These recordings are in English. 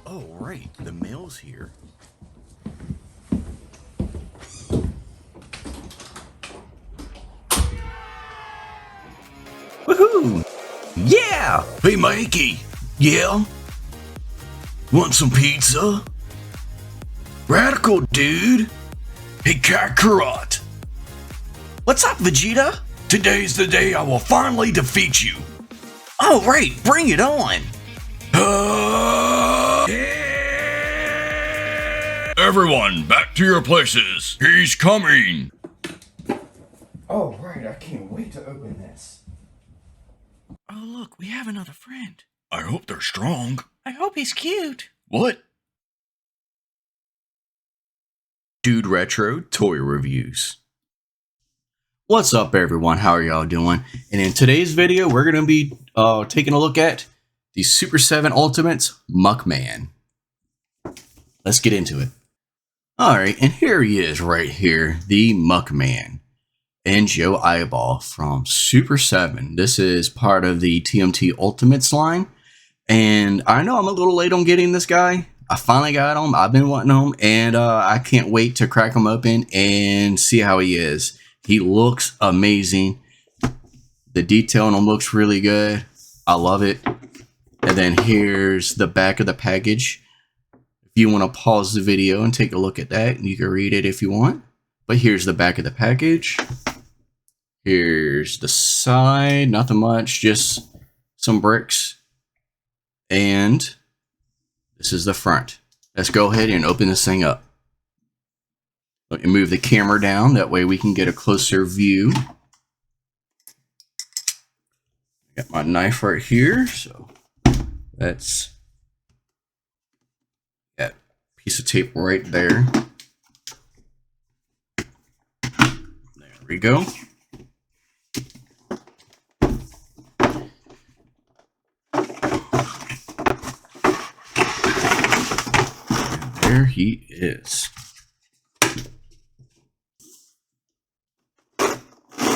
Oh, right, the mail's here. Woohoo! Yeah! Hey, Mikey! Yeah? Want some pizza? Radical, dude! Hey, Kakarot! What's up, Vegeta? Today's the day I will finally defeat you. Oh, right, bring it on! Everyone, back to your places. He's coming. Oh, right, I can't wait to open this. Oh, look, we have another friend. I hope they're strong. I hope he's cute. What? DudeRetro Toy Reviews. What's up, everyone? How are y'all doing? And in today's video, we're going to be taking a look at the Super 7 Ultimates Muckman. Let's get into it. Alright, and here he is right here, the Muckman. And Joe Eyeball from Super 7. This is part of the TMNT Ultimates line. And I know I'm a little late on getting this guy. I finally got him. I've been wanting him. And I can't wait to crack him open and see how he is. He looks amazing. The detail on him looks really good. I love it. And then here's the back of the package. If you want to pause the video and take a look at that, you can read it if you want. But here's the back of the package. Here's the side. Nothing much, just some bricks. And this is the front. Let's go ahead and open this thing up. Let me move the camera down. That way we can get a closer view. Got my knife right here. So that's that piece of tape right there. There we go. There he is.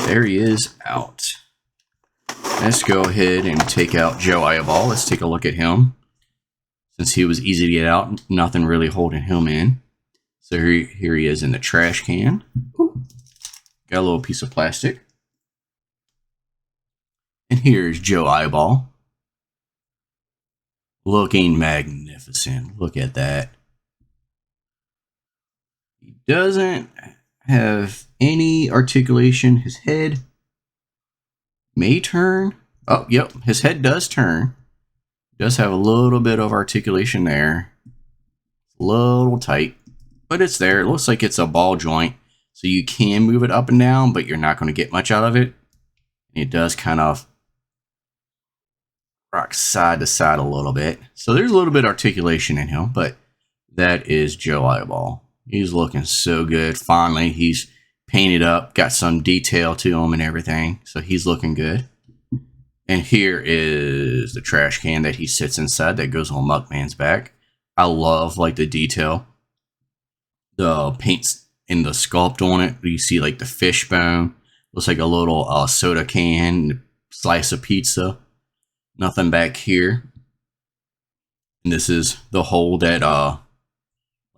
There he is out. Let's go ahead and take out Joe Eyeball. Let's take a look at him. Since he was easy to get out, nothing really holding him in. So here he is in the trash can. Ooh. Got a little piece of plastic. And here's Joe Eyeball. Looking magnificent. Look at that. He doesn't have any articulation. His head may turn. Oh, yep. His head does turn. Does have a little bit of articulation there. A little tight, but it's there. It looks like it's a ball joint. So you can move it up and down, but you're not going to get much out of it. It does kind of rock side to side a little bit. So there's a little bit of articulation in him, but that is Joe Eyeball. He's looking so good. Finally, he's painted up, got some detail to him and everything. So he's looking good. And here is the trash can that he sits inside that goes on Muckman's back. I love like the detail. The paints in the sculpt on it. You see like the fishbone. Looks like a little soda can, slice of pizza. Nothing back here. And this is the hole that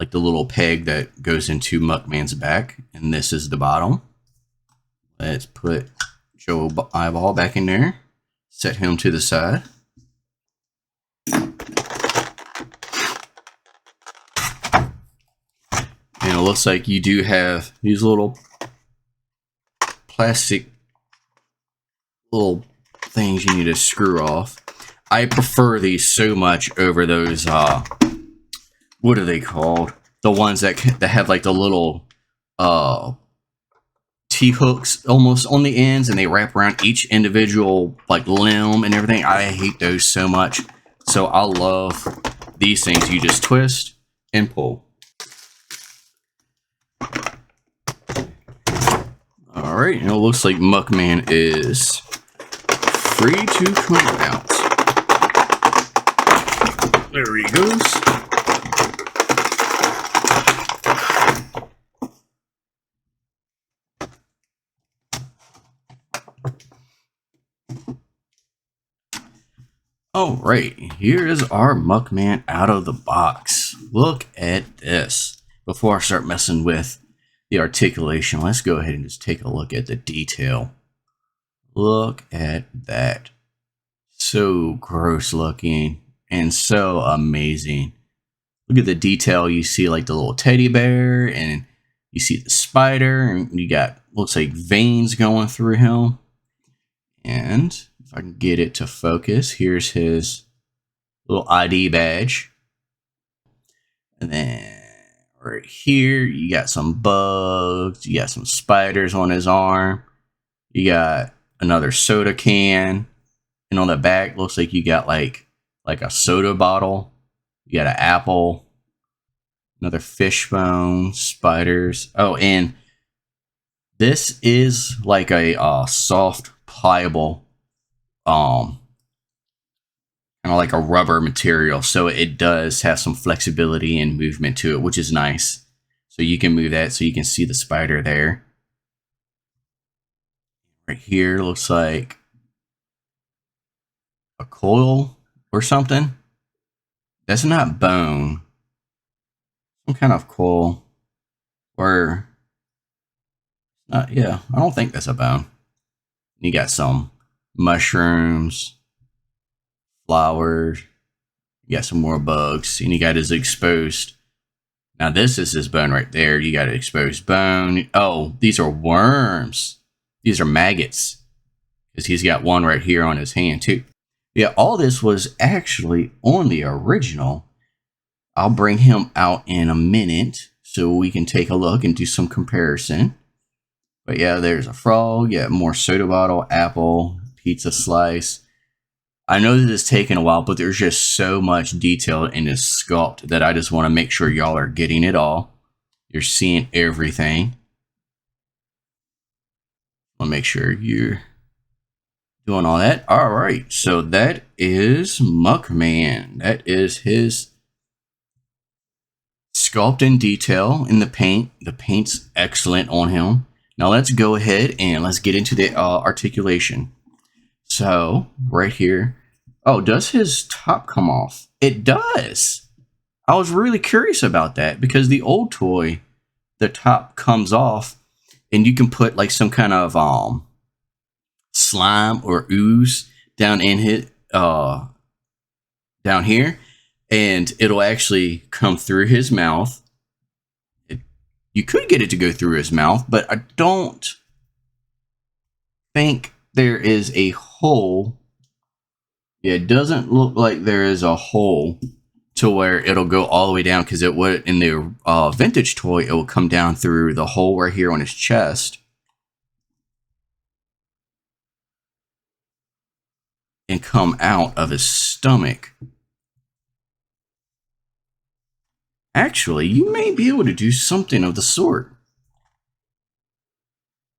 like the little peg that goes into Muckman's back. And this is the bottom. Let's put Joe Eyeball back in there. Set him to the side. And it looks like you do have these little plastic little things you need to screw off. I prefer these so much over those what are they called? The ones that have like the little T-hooks almost on the ends, and they wrap around each individual like limb and everything. I hate those so much. So I love these things. You just twist and pull. Alright, and it looks like Muckman is free to come out. There he goes. Alright, here is our Muckman out of the box. Look at this. Before I start messing with the articulation, let's go ahead and just take a look at the detail. Look at that. So gross looking and so amazing. Look at the detail. You see like the little teddy bear, and you see the spider, and you got, looks like veins going through him. And if I can get it to focus, here's his little ID badge. And then right here, you got some bugs, you got some spiders on his arm, you got another soda can, and on the back looks like you got like a soda bottle, you got an apple, another fishbone, spiders. Oh, and this is like a soft, pliable, kind of like a rubber material, so it does have some flexibility and movement to it, which is nice. So you can move that so you can see the spider there. Right here looks like a coil or something. That's not bone. Some kind of coil. Or yeah, I don't think that's a bone. You got some mushrooms, flowers, you got some more bugs, and you got his exposed. Now this is his bone right there. You got an exposed bone. Oh, these are worms. These are maggots. Because he's got one right here on his hand too. Yeah, all this was actually on the original. I'll bring him out in a minute so we can take a look and do some comparison. But yeah, there's a frog, yeah, more soda bottle, apple, pizza slice. I know this is taking a while, but there's just so much detail in this sculpt that I just want to make sure y'all are getting it all. You're seeing everything. I'll make sure you're doing all that. All right, so that is Muckman. That is his sculpt and detail in the paint. The paint's excellent on him. Now let's go ahead and let's get into the articulation. So right here, oh, does his top come off? It does. I was really curious about that because the old toy, the top comes off, and you can put like some kind of slime or ooze down in it, down here, and it'll actually come through his mouth. You could get it to go through his mouth, but I don't think there is a hole. Yeah, it doesn't look like there is a hole to where it'll go all the way down, because it would, in the vintage toy, it will come down through the hole right here on his chest and come out of his stomach. Actually, you may be able to do something of the sort,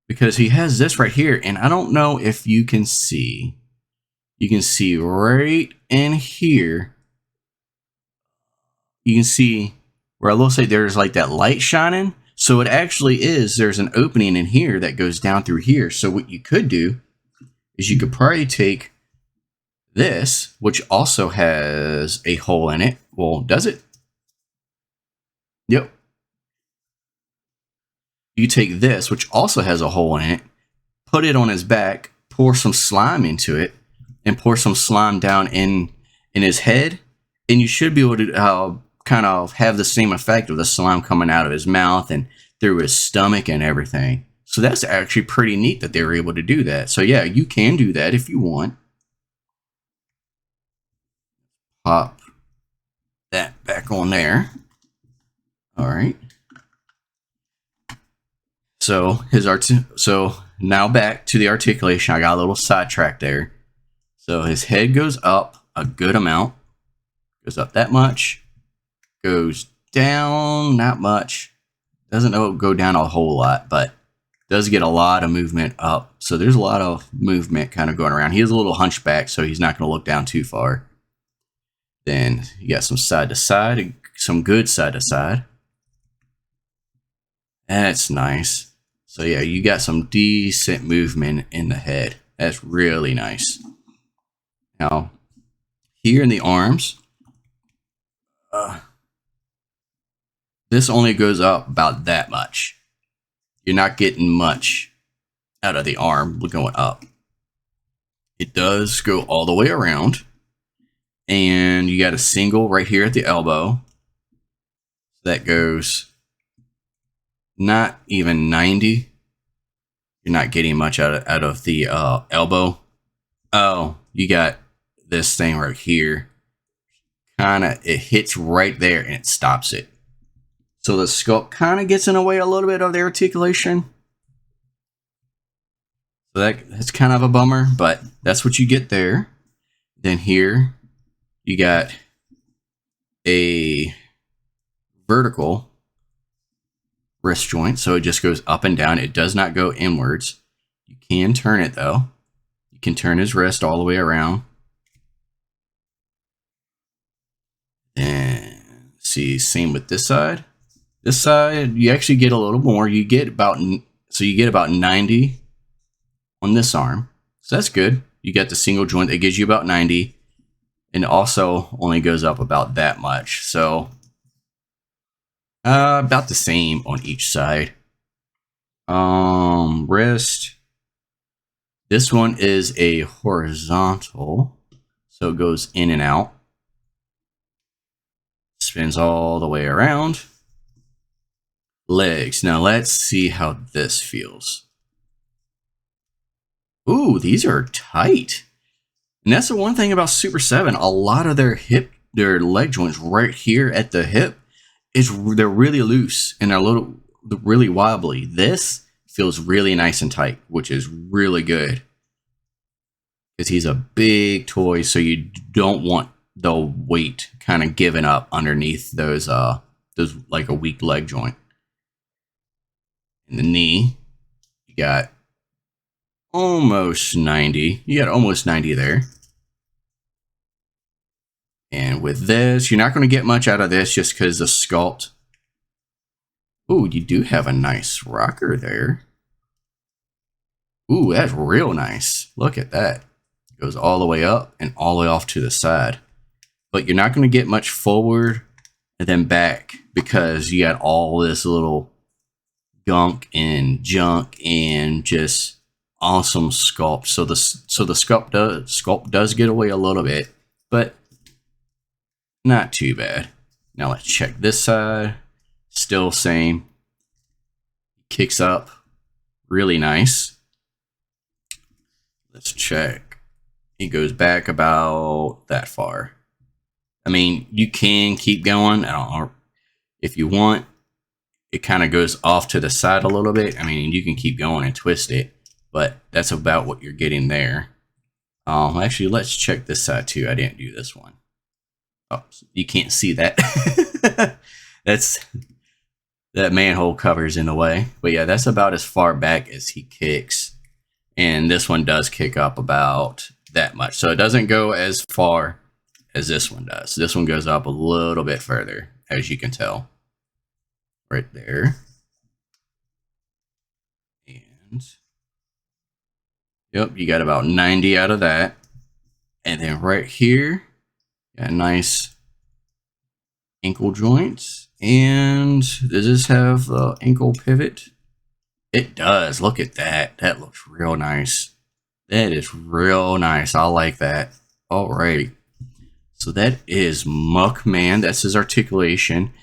because he has this right here, and I don't know if you can see. You can see right in here. You can see where it looks like there's like that light shining. So it actually is, there's an opening in here that goes down through here. So what you could do is you could probably take this, which also has a hole in it. Well, does it? Yep. You take this, which also has a hole in it, put it on his back, pour some slime into it, and pour some slime down in his head, and you should be able to kind of have the same effect of the slime coming out of his mouth and through his stomach and everything. So that's actually pretty neat that they were able to do that. So yeah, you can do that if you want. Pop that back on there. All right. So so now back to the articulation. I got a little sidetracked there. So his head goes up a good amount. Goes up that much. Goes down not much. Doesn't go down a whole lot, but does get a lot of movement up. So there's a lot of movement kind of going around. He is a little hunchback, so he's not going to look down too far. Then you got some side to side, some good side to side. That's nice. So yeah, you got some decent movement in the head. That's really nice. Now, here in the arms, this only goes up about that much. You're not getting much out of the arm going up. It does go all the way around, and you got a single right here at the elbow. That goes not even 90. You're not getting much out of the elbow. Oh, you got this thing right here. It hits right there and it stops it. So the sculpt kind of gets in the way a little bit of the articulation. So that's kind of a bummer, but that's what you get there. Then here, you got a vertical wrist joint, so it just goes up and down. It does not go inwards. You can turn it though. You can turn his wrist all the way around. And see, same with this side. This side, you actually get a little more. You get about 90 on this arm. So that's good. You got the single joint that gives you about 90. And also only goes up about that much. So about the same on each side. Wrist. This one is a horizontal. So it goes in and out. Spins all the way around. Legs. Now let's see how this feels. Ooh, these are tight. And that's the one thing about Super 7. A lot of their leg joints right here at the hip, they're really loose and they're really wobbly. This feels really nice and tight, which is really good. Because he's a big toy, so you don't want the weight kind of giving up underneath those like a weak leg joint. In the knee, you got almost 90. You got almost 90 there. And with this, you're not going to get much out of this just because the sculpt. Ooh, you do have a nice rocker there. Ooh, that's real nice. Look at that. It goes all the way up and all the way off to the side. But you're not going to get much forward and then back because you got all this little gunk and junk and just awesome sculpt. So the sculpt does get away a little bit, but not too bad. Now let's check this side. Still same. Kicks up really nice. Let's check. He goes back about that far. I mean, you can keep going. I don't know if you want. It kind of goes off to the side a little bit. I mean, you can keep going and twist it, but that's about what you're getting there. Actually, let's check this side too. I didn't do this one. Oh, you can't see that. That manhole cover's in the way. But yeah, that's about as far back as he kicks. And this one does kick up about that much. So it doesn't go as far as this one does. This one goes up a little bit further, as you can tell. Right there. And yep, you got about 90 out of that. And then right here, got a nice ankle joint. And does this have the ankle pivot? It does. Look at that. That looks real nice. That is real nice. I like that. Alrighty. So that is Muckman. That's his articulation.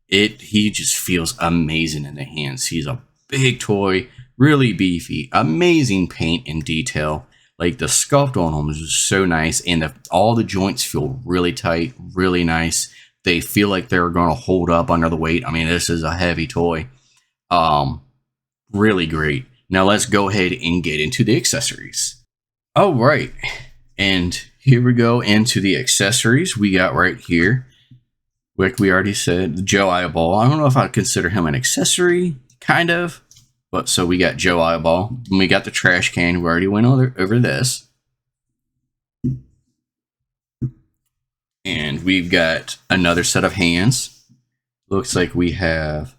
He just feels amazing in the hands. He's a big toy, really beefy, amazing paint and detail. Like the sculpt on him is just so nice, and all the joints feel really tight, really nice. They feel like they're going to hold up under the weight. I mean, this is a heavy toy. Really great. Now let's go ahead and get into the accessories. All right, and here we go into the accessories. We got right here, like we already said, the Joe Eyeball. I don't know if I'd consider him an accessory, kind of. But so we got Joe Eyeball. And we got the trash can. We already went over this. And we've got another set of hands. Looks like we have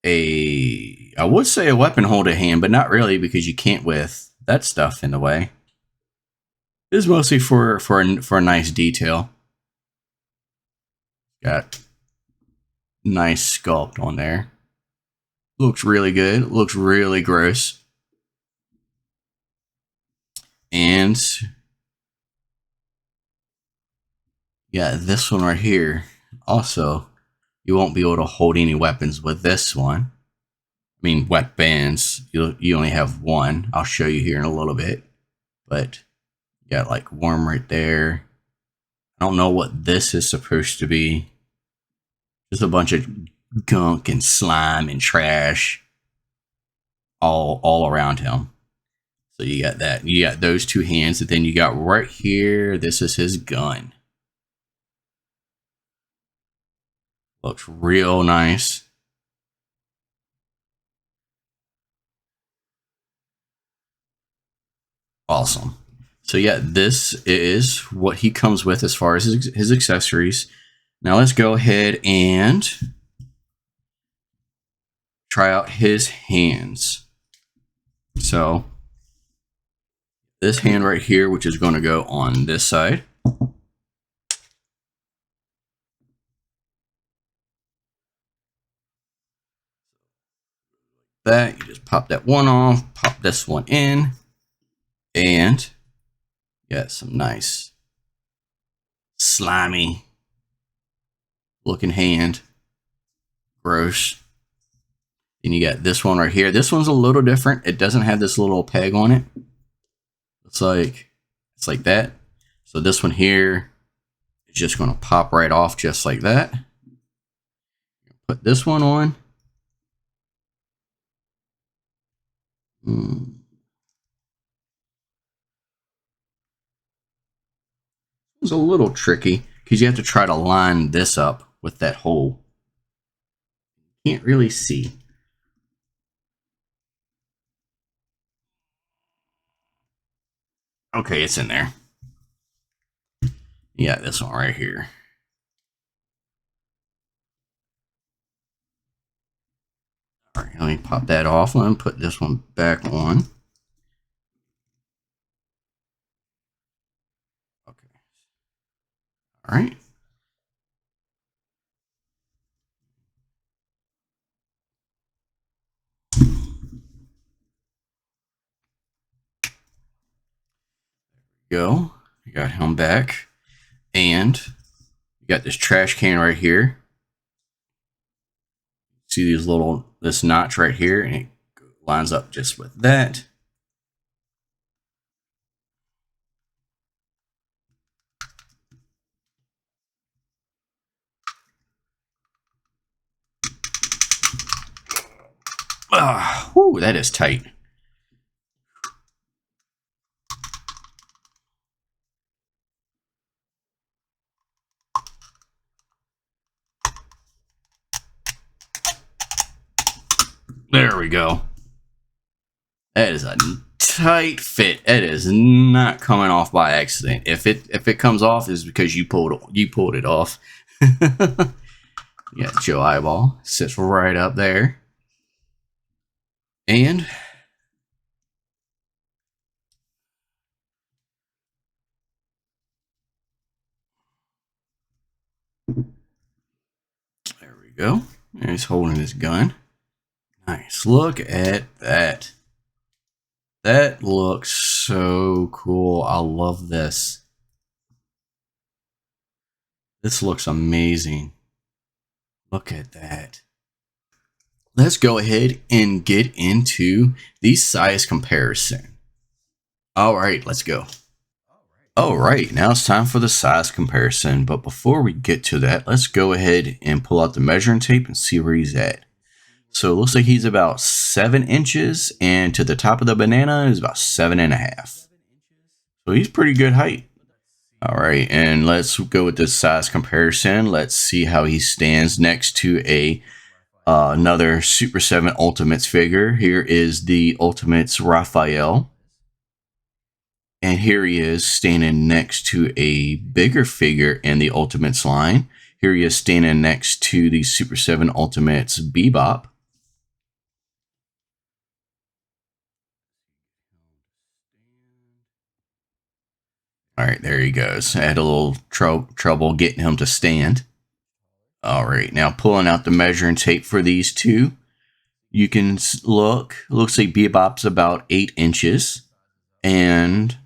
I would say a weapon holder hand, but not really because you can't with that stuff in the way. This is mostly for a nice detail. Got nice sculpt on there. Looks really good. Looks really gross. And yeah, this one right here. Also, you won't be able to hold any weapons with this one. I mean, weapons. You only have one. I'll show you here in a little bit. But you got like worm right there. I don't know what this is supposed to be. Just a bunch of gunk and slime and trash all around him. So you got that. You got those two hands, and then you got right here. This is his gun. Looks real nice. Awesome. So yeah, this is what he comes with as far as his accessories. Now let's go ahead and try out his hands. So this hand right here, which is going to go on this side. That you just pop that one off, pop this one in, and got some nice slimy looking hand. Gross. Then you got this one right here. This one's a little different. It doesn't have this little peg on it. It's like that. So this one here is just going to pop right off just like that. Put this one on. It's a little tricky because you have to try to line this up with that hole. Can't really see. Okay, it's in there. Yeah, this one right here. All right, let me pop that off and put this one back on. Okay. All right. Go. You got him back. And you got this trash can right here. See this notch right here, and it lines up just with that. Whew, that is tight. There we go. That is a tight fit. It is not coming off by accident. If it comes off, it's because you pulled it off. Yeah, Joe eyeball sits right up there, and there we go. And he's holding his gun. Nice. Look at that. That looks so cool. I love this. This looks amazing. Look at that. Let's go ahead and get into the size comparison. All right, let's go. All right, now it's time for the size comparison. But before we get to that, let's go ahead and pull out the measuring tape and see where he's at. So it looks like he's about 7 inches, and to the top of the banana is about 7.5. So he's pretty good height. All right, and let's go with the size comparison. Let's see how he stands next to another Super 7 Ultimates figure. Here is the Ultimates Raphael. And here he is standing next to a bigger figure in the Ultimates line. Here he is standing next to the Super 7 Ultimates Bebop. All right, there he goes. I had a little trouble getting him to stand. All right, now pulling out the measuring tape for these two. You can look. Looks like Bebop's about 8 inches, and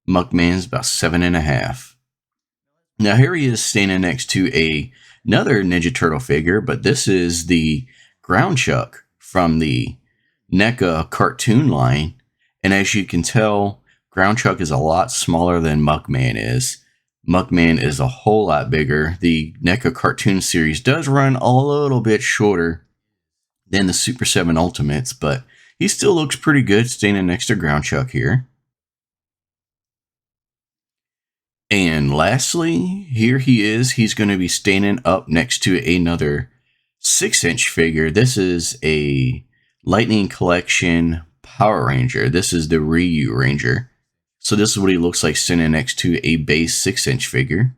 Muckman's about 7.5. Now here he is standing next to another Ninja Turtle figure, but this is the Ground Chuck from the NECA cartoon line. And as you can tell, Ground Chuck is a lot smaller than Muckman is. Muckman is a whole lot bigger. The NECA cartoon series does run a little bit shorter than the Super 7 Ultimates, but he still looks pretty good standing next to Ground Chuck here. And lastly, here he is. He's going to be standing up next to another 6-inch figure. This is a Lightning Collection Power Ranger. This is the Ryu Ranger. So this is what he looks like standing next to a base 6-inch figure.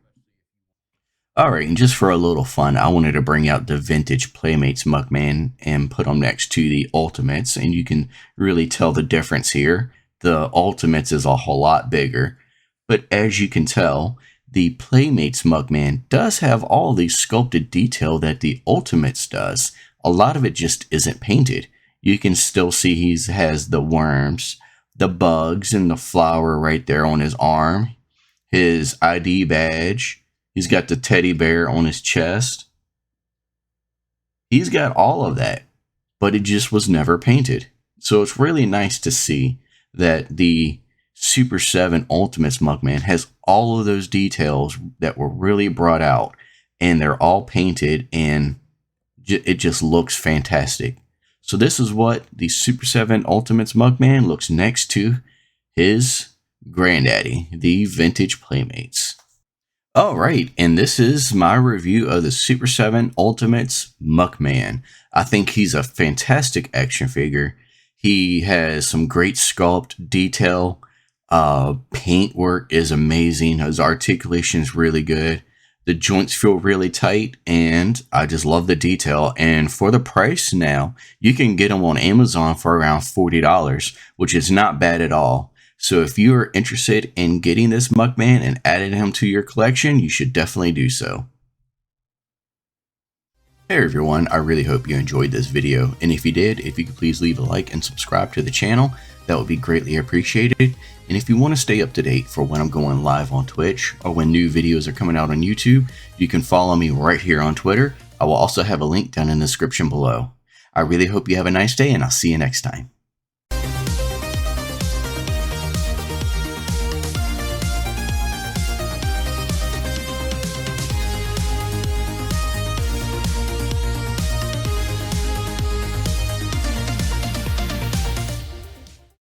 Alright, and just for a little fun, I wanted to bring out the vintage Playmates Muckman and put them next to the Ultimates, and you can really tell the difference here. The Ultimates is a whole lot bigger, but as you can tell, the Playmates Muckman does have all the sculpted detail that the Ultimates does. A lot of it just isn't painted. You can still see he has the worms, the bugs, and the flower right there on his arm, his ID badge. He's got the teddy bear on his chest. He's got all of that, but it just was never painted. So it's really nice to see that the Super 7 Ultimates Muckman has all of those details that were really brought out, and they're all painted, and it just looks fantastic. So this is what the Super 7 Ultimates Muckman looks next to his granddaddy, the vintage Playmates. Alright, and this is my review of the Super 7 Ultimates Muckman. I think he's a fantastic action figure. He has some great sculpt, detail, paint work is amazing. His articulation is really good. The joints feel really tight, and I just love the detail. And for the price now, you can get them on Amazon for around $40, which is not bad at all. So if you are interested in getting this Muckman and adding him to your collection, you should definitely do so. Hey everyone, I really hope you enjoyed this video, and if you did, if you could please leave a like and subscribe to the channel, that would be greatly appreciated. And if you want to stay up to date for when I'm going live on Twitch or when new videos are coming out on YouTube, you can follow me right here on Twitter. I will also have a link down in the description below. I really hope you have a nice day, and I'll see you next time.